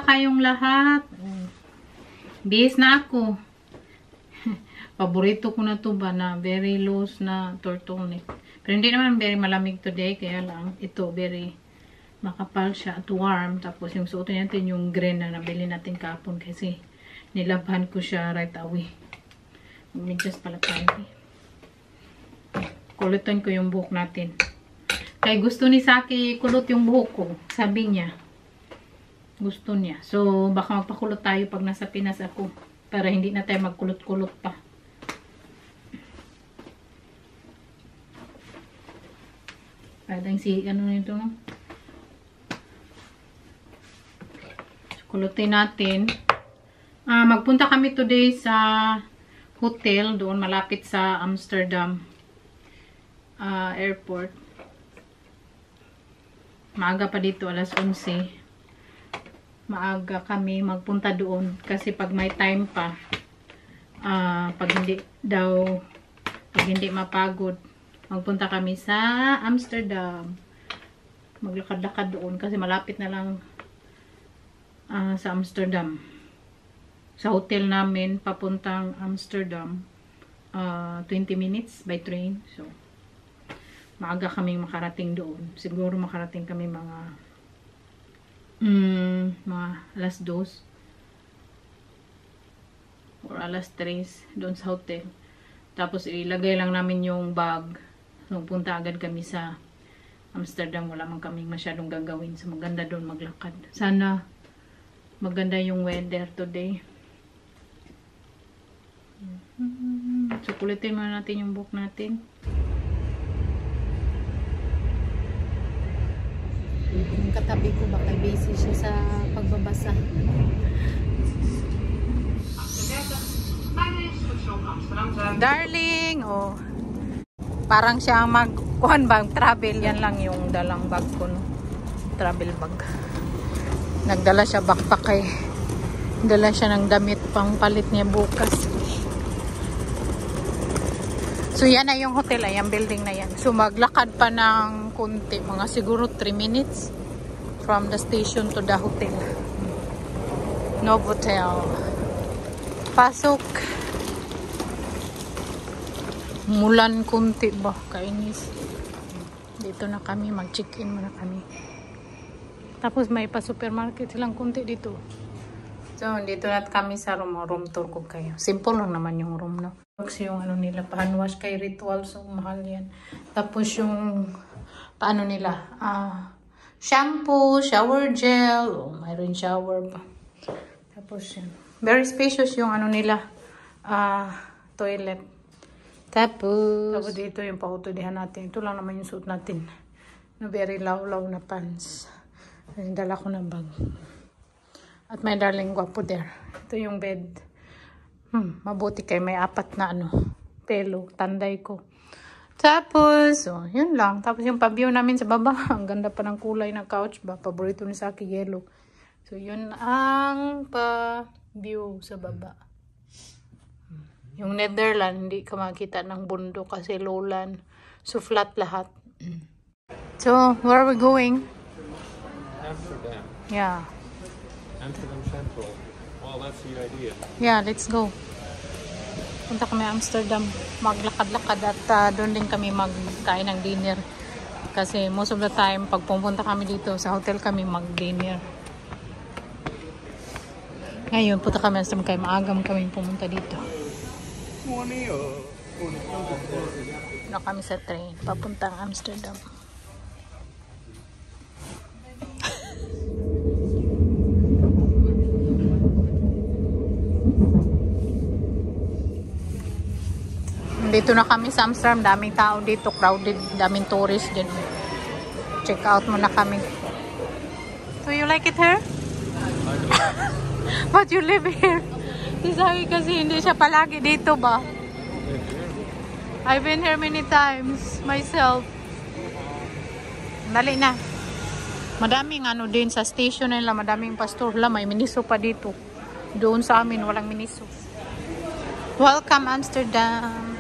kayong lahat. Bihis na ako. Paborito ko na to ba na very loose na turtleneck. Pero hindi naman very malamig today. Kaya lang ito very makapal siya at warm. Tapos yung suotin natin yung green na nabili natin kahapon kasi nilabhan ko siya right away. Mag-adjust pala tayo. Kulutan ko yung buhok natin. Kaya gusto ni Saki kulot yung buhok ko. Sabi niya. Gusto niya. So, baka magpakulot tayo pag nasa Pinas ako. Para hindi na tayo magkulot-kulot pa. Parang si, ano nito, no? So, kulutin natin. Magpunta kami today sa hotel. Doon, malapit sa Amsterdam airport. Maaga pa dito, alas 11. Maaga kami magpunta doon kasi pag may time pa pag hindi mapagod magpunta kami sa Amsterdam, maglakad-lakad doon kasi malapit na lang sa Amsterdam, sa hotel namin papuntang Amsterdam 20 minutes by train. So maaga kaming makarating doon, siguro makarating kami mga alas 2 or alas 3 doon sa hotel. Tapos ilagay lang namin yung bag. So punta agad kami sa Amsterdam. Wala man kaming masyadong gagawin. So maganda doon maglakad. Sana maganda yung weather today. So kulitin muna natin yung buhok natin. Yung katabi ko baka busy siya sa pagbabasa. Darling, oh. Parang siya magkuhan bang travel, yan lang yung dalang bag ko, no? Travel bag. Nagdala siya backpack eh. Dala siya ng damit pang palit niya bukas. So yan na yung hotel, ay yung building na yan. So maglakad pa ng kunti, mga siguro 3 minutes from the station to the hotel. Novotel. Pasok. Mulan kunti ba? Kainis. Dito na kami, mag-check-in muna kami. Tapos may pa-supermarket silang kunti dito. So dito na kami sa room tour ko kayo. Simple lang naman yung room, no? Kasi yung ano nila, hand wash kay Ritual, so mahal yan. Tapos yung paano nila, shampoo, shower gel, mayroon shower pa. Tapos yan. Very spacious yung ano nila, toilet. Tapos dito yung pautudihan natin. Ito lang naman yung suit natin. Na very law-law na pants. Dala ko ng bag. At may darling gwapo there. Ito yung bed. Mabuti kay may 4 na pelo. Tanday ko. Tapos, yun lang. Tapos yung pa-view namin sa baba. Ang ganda pa ng kulay ng couch ba. Paborito ni Saki, yellow. So, yun ang pa-view sa baba. Yung Netherlands, hindi ka makita ng bundok kasi lowland. So, flat lahat. So, where are we going? Amsterdam. Yeah. Amsterdam Central. Well, that's the idea. Yeah, let's go. Punta kami Amsterdam. Maglakad-lakad at doon din kami magkain ng dinner. Kasi most of the time, pag pumunta kami dito sa hotel kami mag-dinner. Ngayon, punta kami Amsterdam kaya maagam kami pumunta dito. Na kami sa train papuntang Amsterdam. Dito na kami sa Amsterdam, daming tao dito, crowded, daming tourist din. Check out muna kami. Do you like it here? But you live here. Kasi hindi siya palagi dito ba? I've been here many times myself. Dali na. Madaming din sa station nila, madaming pastor. May miniso pa dito. Doon sa amin, walang miniso. Welcome Amsterdam.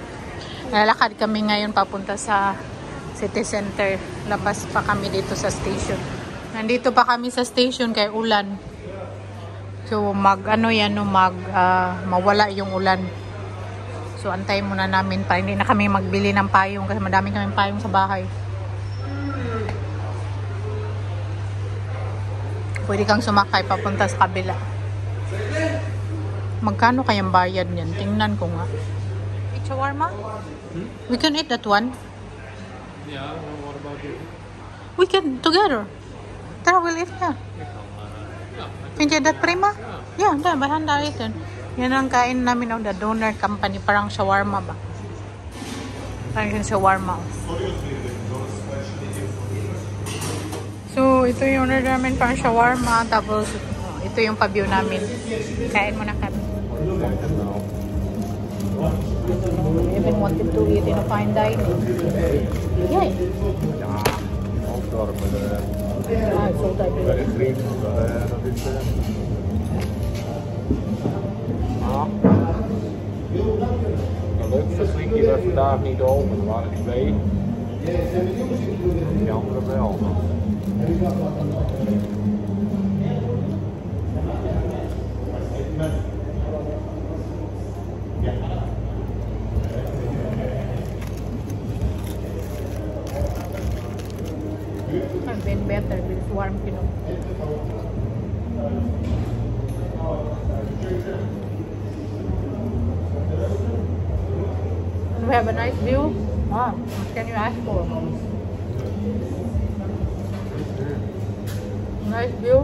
Lalakad kami ngayon papunta sa city center. Labas pa kami dito sa station. Nandito pa kami sa station kay ulan. So mawala yung ulan. So antayin muna namin para hindi na kami magbili ng payong kasi madami kaming payong sa bahay. Pwede kang sumakay papunta sa kabila. Magkano kayang bayad niyan? Tingnan ko nga. Eat shawarma? We can eat that one. Yeah, well, what about you? We can together. Tara, we'll eat na. Vind je dat prima? Ja, daar, we gaan daar eten. Yan ang kain namin ng the donor company. Parang shawarma ba? Parang shawarma. So, ito yung order namin parang shawarma. Tapos, ito yung pa-view namin. Kain muna kami. I've been wanting to eat in a fine dining. Yay! Ja, zo dat is. De leukste slinky was vandaag niet open, er waren 2. Die andere wel. I've been better with warm Pinoy. We have a nice view. Ah, what can you ask for? Nice view.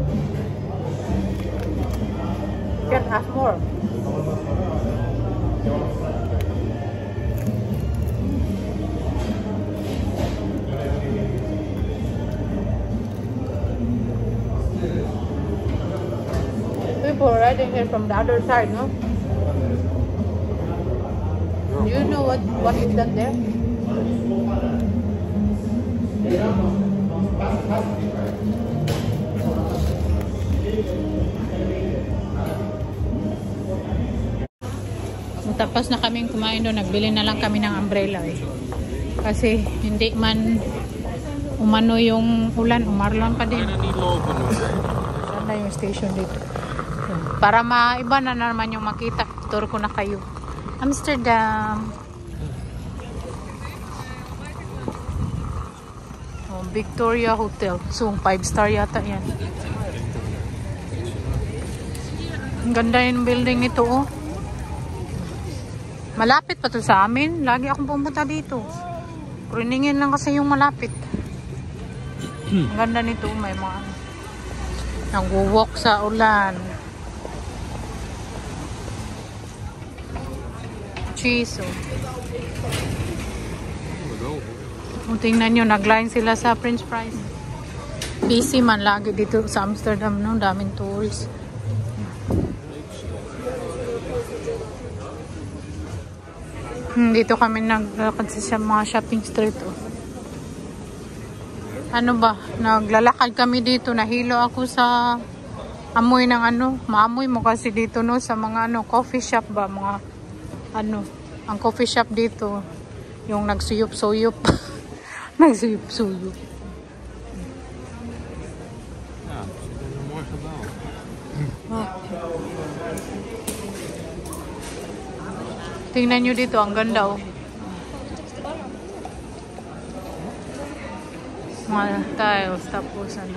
You can ask more. People riding here from the other side, no? Do you know what is that there? Tapos na kaming kumain doon, nagbili na lang kami ng umbrella eh. Kasi hindi man umano yung ulan, umarlan pa din. Sana yung station dito. Para maiba na naman yung makita. Turo ko na kayo. Amsterdam. Oh, Victoria Hotel. So, 5-star yata yan. Ang ganda yung building nito, oh. Malapit pa to sa amin. Lagi akong pumunta dito. Kuriningin lang kasi yung malapit. Ang ganda nito. May mga nag-walk sa ulan. Cheese, oh. Tingnan nyo, nag-line sila sa french fries. Busy man lagi dito sa Amsterdam, no? Daming tourists. Dito kami naglakad sa mga shopping street, oh. Ano ba? Naglalakad kami dito. Nahilo ako sa amoy ng ano. Maamoy mo kasi dito, no? Sa mga ano, coffee shop ba? Mga ano, ang coffee shop dito. Yung nagsuyup-suyup. Nagsuyup-suyup. Oh. Tingnan nyo dito, ang ganda, oh. Mga tiles, tapos ano.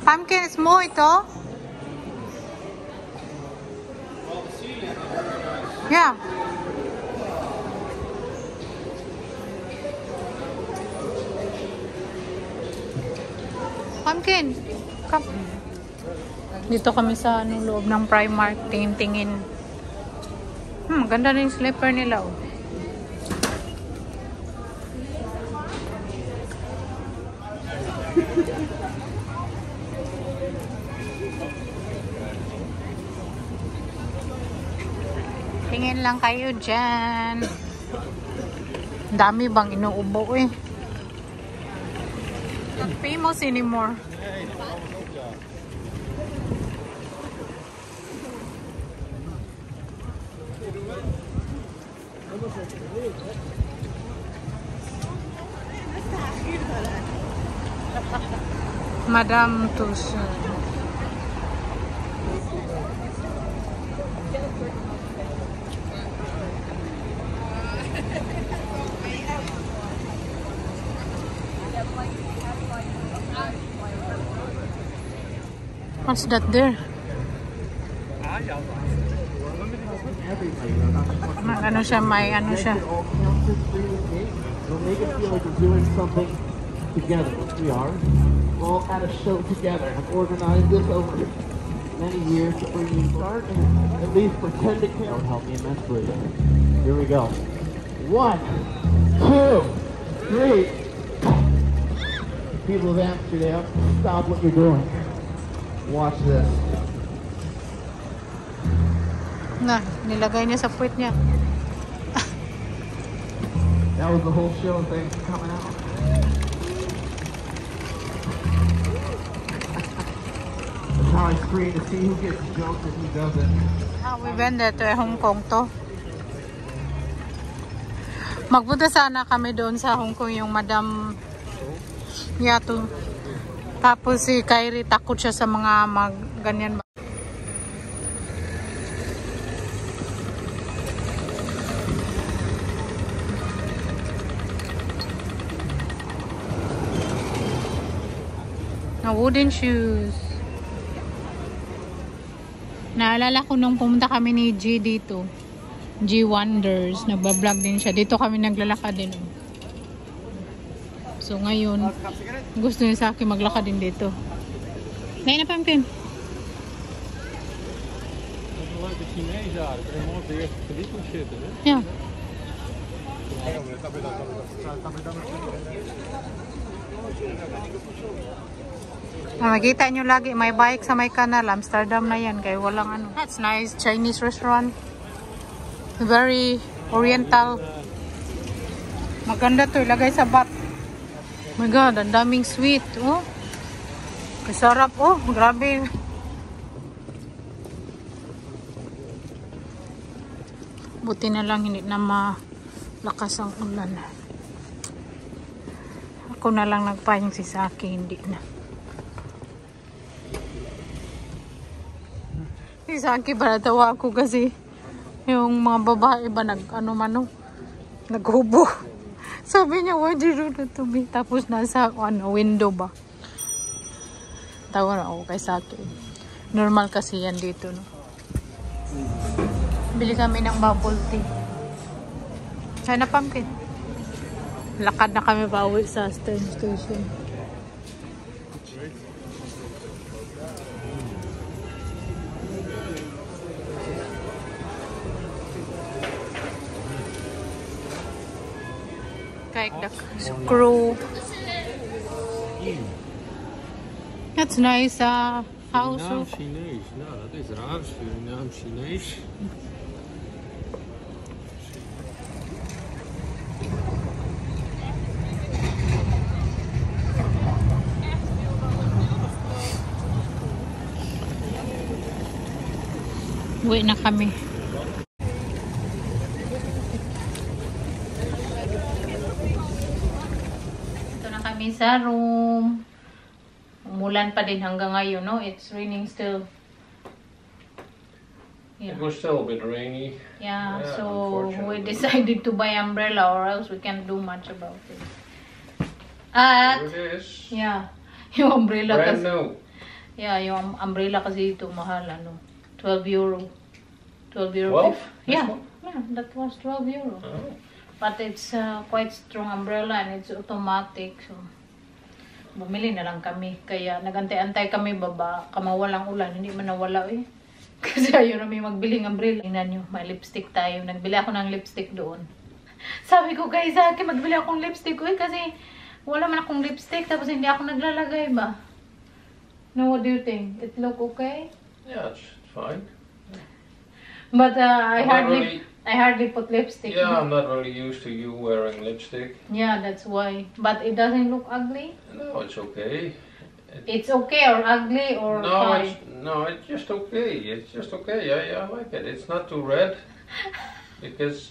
Pumpkin is mo ito? Yeah. Pumpkin. Come. Dito kami sa ano, loob ng Primark. Tingin-tingin. Ganda na yung slipper nila, oh. Tingin lang kayo dyan. Dami bang inuubo, eh. Not famous anymore. Madame Tussauds. What's that there? Ano siya, may ano siya. We'll make it feel like we're doing something together, which we are. We're all at a show together. I've organized this over many years to bring you start and at least pretend to care. That would help me immensely. Here we go. 1, 2, 3. People of Amsterdam, stop what you're doing. Watch this. Na, nilagay niya sa puwet niya. That was the whole show thing coming out. That's how I screen to see who gets jokes and who doesn't. We went there to Hong Kong to. Magpunta sana kami doon sa Hong Kong yung Madam Yato. Tapos si Kyrie takot siya sa mga ganyan. Na wooden shoes. Naalala ko nung pumunta kami ni G dito. G Wonders. Nagbablog din siya. Dito kami naglalakad din. So ngayon, gusto niya sa akin maglakad din dito. Ngayon na pumpkin. Leuke Chinees daar. Ik ben mooi op de eerste verdieping zitten. Hè? Ja. Makikita nyo lagi, may bike sa may kanal. Amsterdam na yan, kaya walang ano. That's nice. Chinese restaurant. Very oriental. Maganda to, ilagay sa bat. Oh my God, ang daming sweet. Oh. Kasarap. Oh, grabe. Buti na lang hindi na malakas ang ulan. Ako na lang nagpahing si Saki, hindi na. Si Saki, natawa ako kasi yung mga babae ba naghubo. Sabi niya, why did you do that to me? Tapos nasa window ba? Tawa na ako kay Saki. Normal kasi yan dito, no? Bili kami ng bubble tea. Sana pumpkin. Lakad na kami pauwi sa train station. Kijk, the screw. That's nice house. Surinaam Chinees. Nou, dat is raar. Surinaam Chinees. Uwi na kami. Ito na kami sa room. Umulan pa din hanggang ngayon, no? It's raining still. Yeah. It was still a bit rainy. Yeah, so we decided to buy umbrella or else we can't do much about it. Here it is. Yeah, yung umbrella Brand kasi. new. Yeah, yung umbrella kasi ito mahal, ano? 12 euro. 12 euro. 12? Yeah, yeah, that was 12 euro. Oh. But it's quite strong umbrella and it's automatic. So, bumili na lang kami. Kaya nagantay-antay kami baba. Kamawalang ulan. Hindi man nawala eh. Kasi ayaw namin magbiling umbrella. Tingnan nyo, may lipstick tayo. Nagbili ako ng lipstick doon. Sabi ko kay Zaki, magbili akong lipstick. Uy, kasi wala man akong lipstick. Tapos hindi ako naglalagay ba? No, what do you think? It look okay? Yeah, it's fine. But I hardly put lipstick. Yeah, I'm not really used to you wearing lipstick. Yeah, that's why. But it doesn't look ugly? No, it's okay. It's okay or ugly or fine? It's just okay. It's just okay. I like it. It's not too red. Because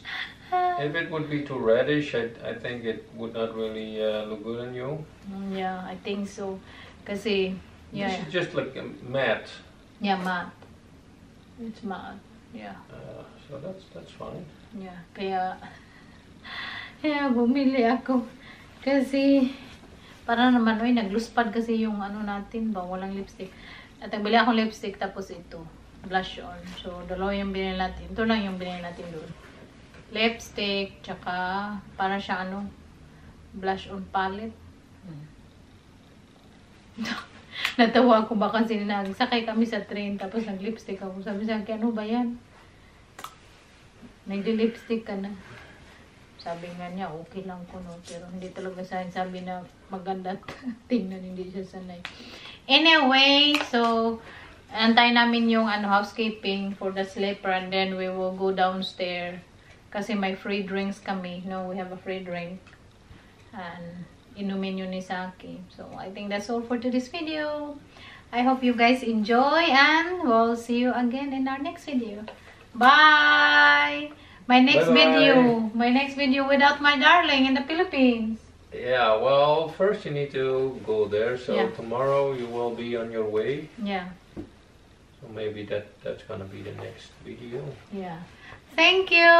if it would be too reddish, I think it would not really look good on you. Yeah, I think so. Kasi, This is just like a mat. yeah, matte. It's matte. Yeah. So that's fine. Yeah. Kaya bumili ako. Kasi, para naman, nagluspad kasi yung ano natin ba, walang lipstick. At nagbili akong lipstick, tapos ito, blush on. So, dalawa yung binili natin. Ito lang yung binili natin doon. Lipstick, tsaka, para siya blush on palette. Natawa ako ba kasi nagsakay kami sa train, tapos nag-lipstick ako. Sabi sa akin, ano ba yan? Nagdi-lipstick ka na. Sabi nga niya, okay lang ko, no? Pero hindi talaga sabi na maganda tingnan, hindi siya sanay. Anyway, so, antay namin yung housekeeping for the sleeper, and then we will go downstairs. Kasi may free drinks kami. No, we have a free drink. And inumin yun ni Saki. So, I think that's all for today's video. I hope you guys enjoy, and we'll see you again in our next video. Bye! My next video without my darling in the Philippines. Yeah, well, first you need to go there. So Yeah. tomorrow you will be on your way. Yeah. So maybe that's gonna be the next video. Yeah. Thank you!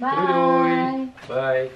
Bye! Bye.